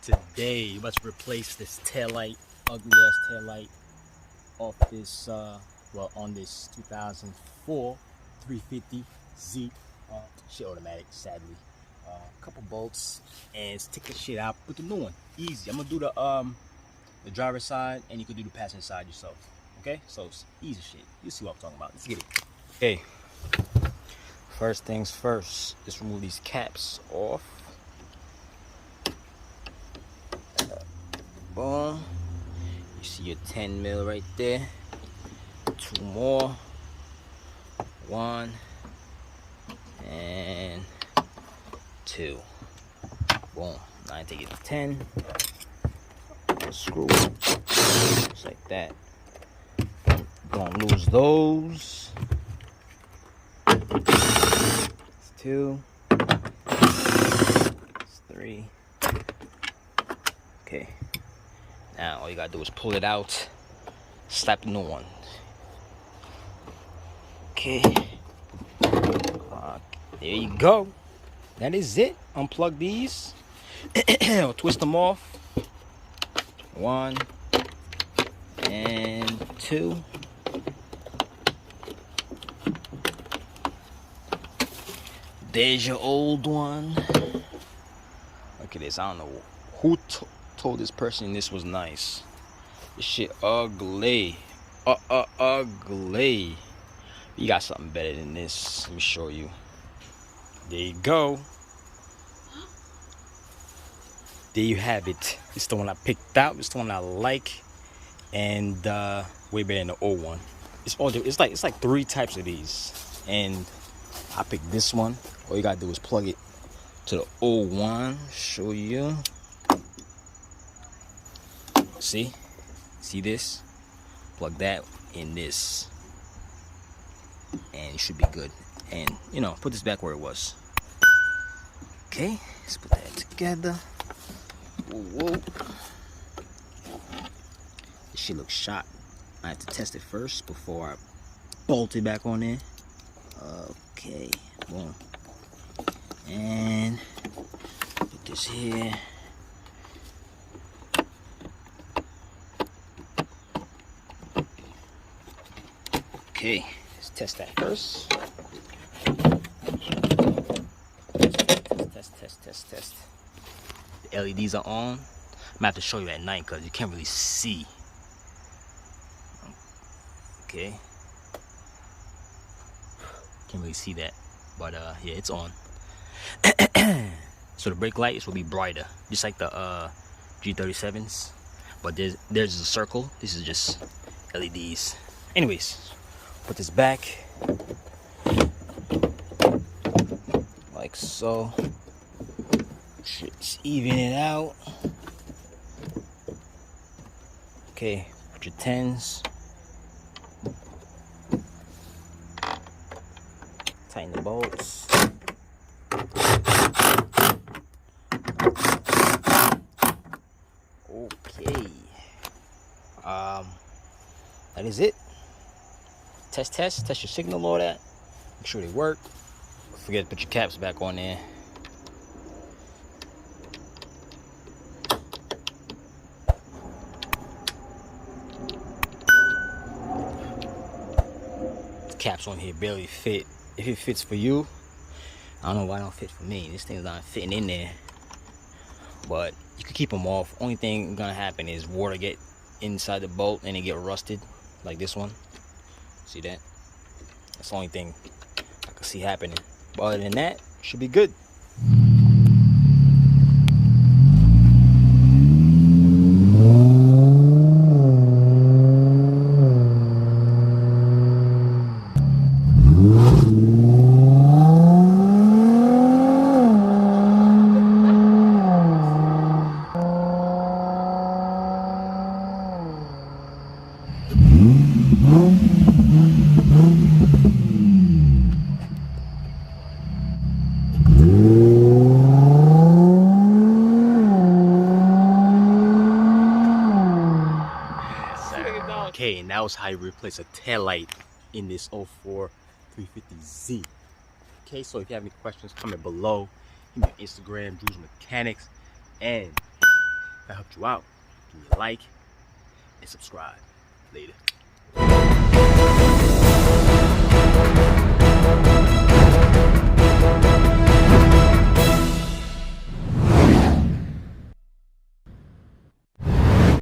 Today, we're about to replace this taillight, ugly ass taillight, off this, on this 2004 350Z. Shit automatic, sadly. Couple bolts, and stick the shit out. Put the new one. Easy. I'm gonna do the driver's side, and you can do the passenger side yourself. Okay? So it's easy shit. You see what I'm talking about. Let's get it. Okay. First things first. Let's remove these caps off. Boom. You see your 10 mil right there. 2 more. 1 and 2. Boom. Now I take it to 10. Screw it. Just like that. Don't lose those. It's 2. It's 3. Okay. Now all you gotta do is pull it out, slap the new one. Okay. There you go. That is it. Unplug these. Twist them off. 1 and 2. There's your old one. Look at this. I don't know who told this person this was nice. This shit ugly. Ugly. You got something better than this. Let me show you. There you go. There you have it. It's the one I picked out. It's the one I like, and way better than the old one. It's like 3 types of these, and I picked this one. All you gotta do is plug it to the old one. Show you. See this? Plug that in this, and it should be good. And put this back where it was. Okay, let's put that together. Whoa. This shit looks shot. I have to test it first before I bolt it back on there. Okay, boom. And put this here. Okay, let's test that first. Test. The LEDs are on. I'm gonna have to show you at night because you can't really see. Okay. Can't really see that. But yeah, it's on. So the brake lights will be brighter, just like the G37s. But there's a circle. This is just LEDs. Anyways, put this back like so. Just even it out. Okay, put your 10s. Tighten the bolts. Okay. That is it. Test your signal, all that. Make sure they work. Don't forget to put your caps back on there. The caps on here barely fit. If it fits for you, I don't know why it don't fit for me. This thing's not fitting in there. But you can keep them off. Only thing gonna happen is water get inside the bolt and it get rusted, like this one. See that? That's the only thing I can see happening. But other than that, should be good. Okay, and that was how you replace a taillight in this 04 350Z. Okay, so if you have any questions, comment below. Hit me on Instagram, Drew's Mechanics, and If I helped you out, give me a like and subscribe. Later.